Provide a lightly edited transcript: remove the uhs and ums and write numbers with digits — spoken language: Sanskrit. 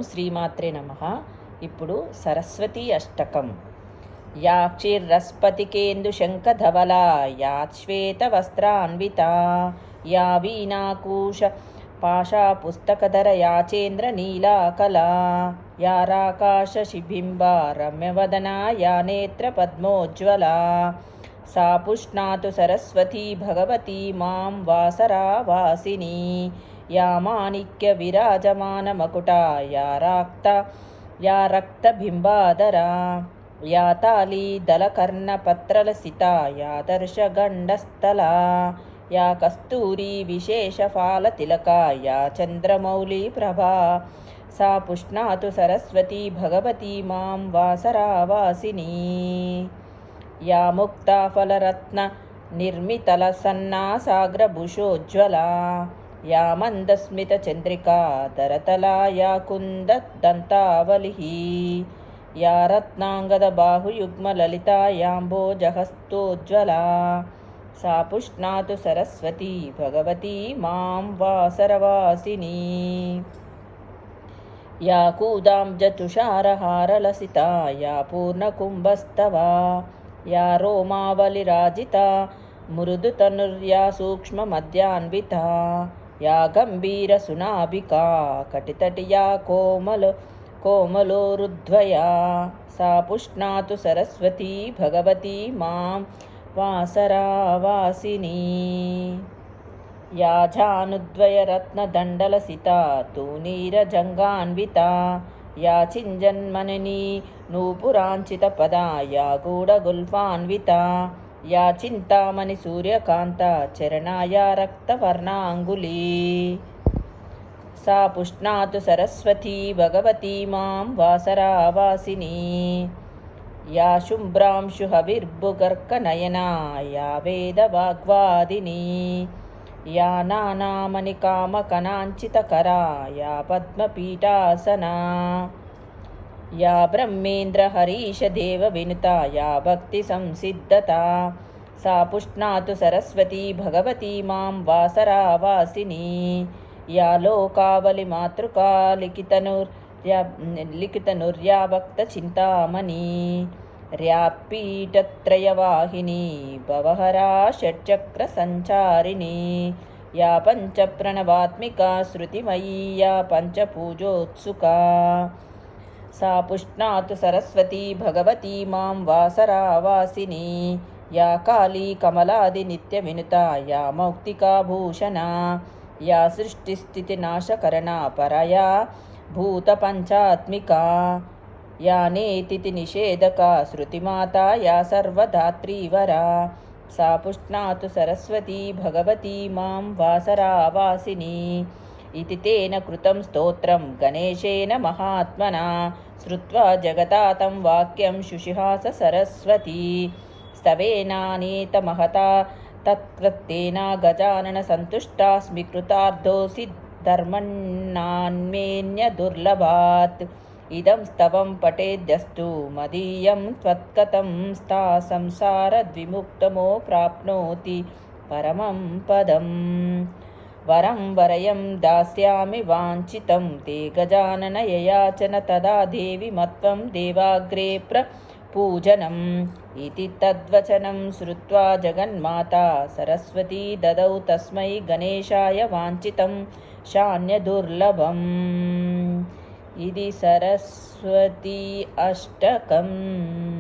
శ్రీమాత్రే నమః. ఇప్పుడు సరస్వతీ అష్టకం. యా క్షీరస్ఫటికేందు శంఖధవలా, యా శ్వేతవస్త్రాన్వితా, యా వీణాకూశ పాశాపుస్తకధర, యా చేంద్రనీలాకలా, యా రాకాశశిబింబా రమ్యవదనా, యా నేత్రపద్మోజ్వలా, सा पुष्णातु सरस्वती भगवती मां वासरावासिनी, या माणिक्यविराजमानमकुटा, या रक्तबिम्बाधरा, या तालीदलकर्णपत्रलसिता, या दर्शगण्डस्थला, या कस्तूरी विशेषफालतिलका, या चन्द्रमौलिप्रभा, सा पुष्णातु सरस्वती भगवती मां वासरावासिनी, या मुक्ताफलरत्न निर्मितलसन्नासाग्रभुषोज्ज्वला, या मन्दस्मितचन्द्रिका दरतला, या कुन्ददन्तावलिः, या रत्नाङ्गदबाहुयुग्मललिता, याम्भोजहस्तोज्ज्वला, सा पुष्णातु सरस्वती भगवती मां वासरवासिनी, या कूदाब्जतुषारहारलसिता, या पूर्णकुम्भस्तवा, या रोमावलिराजिता मृदुतनुर्या सूक्ष्ममद्यान्विता, या गम्भीरसुनाभिका कटितटिया कोमलोरुध्वया, सा पुष्णातु सरस्वती भगवती मां वासरावासिनी, या जानुद्वयरत्नदण्डलसिता तूणीरजङ्गान्विता, या चिञ्जन्मननी नूपुराञ्चितपदा, या गूढगुल्फान्विता, या चिन्तामणिसूर्यकान्ता चरणा, या रक्तवर्णाङ्गुली, सा पुष्णातु सरस्वती भगवती मां वासरावासिनी, या शुभ्रांशुहविर्भुगर्कनयना, या वेदवाग्वादिनी, या नानामणिकामकनाञ्चितकरा, या पद्मपीठासना, या ब्रह्मेन्द्रहरीशदेवविनुता, या भक्तिसंसिद्धता, सा पुष्णातु सरस्वती भगवती मां वासरावासिनी, या लोकावलिमातृका लिखितनुर्या भक्तचिन्तामणि, र्यापीठत्रयवाहिनी भवहरा षट्चक्रसञ्चारिणी, या पञ्चप्रणवात्मिका श्रुतिमयी, या पञ्चपूजोत्सुका, सा पुष्णातु सरस्वती भगवती मां वासरावासिनी, या काली कमलादिनित्यविनुता, या मौक्तिकाभूषणा, या सृष्टिस्थितिनाशकरणा परया भूतपञ्चात्मिका, या नेतिनिषेधका श्रुतिमाता, या सर्वधात्रीवरा, सा पुष्णातु सरस्वती भगवती मां वासरावासिनी, इति तेन कृतं स्तोत्रं गणेशेन महात्मना, श्रुत्वा जगता तं वाक्यं शुशिहास सरस्वती, स्तवेनानीतमहता तत्कृतेन गजानन सन्तुष्टास्मि, कृतार्थोऽसि धर्मन्नान्मेन्यदुर्लभात्, इदं स्तवं पठेद्यस्तु मदीयं त्वत्कथं स्था, संसारद्विमुक्तमो प्राप्नोति परमं पदम्, वरं वरयं दास्यामि वाञ्छितं ते गजानन ययाचन, तदा देवि मत्वं देवाग्रे प्रपूजनम्, इति तद्वचनं श्रुत्वा जगन्माता सरस्वती ददौ तस्मै गणेशाय वाञ्छितं शान्यदुर्लभम्. इति सरस्वती अष्टकम्.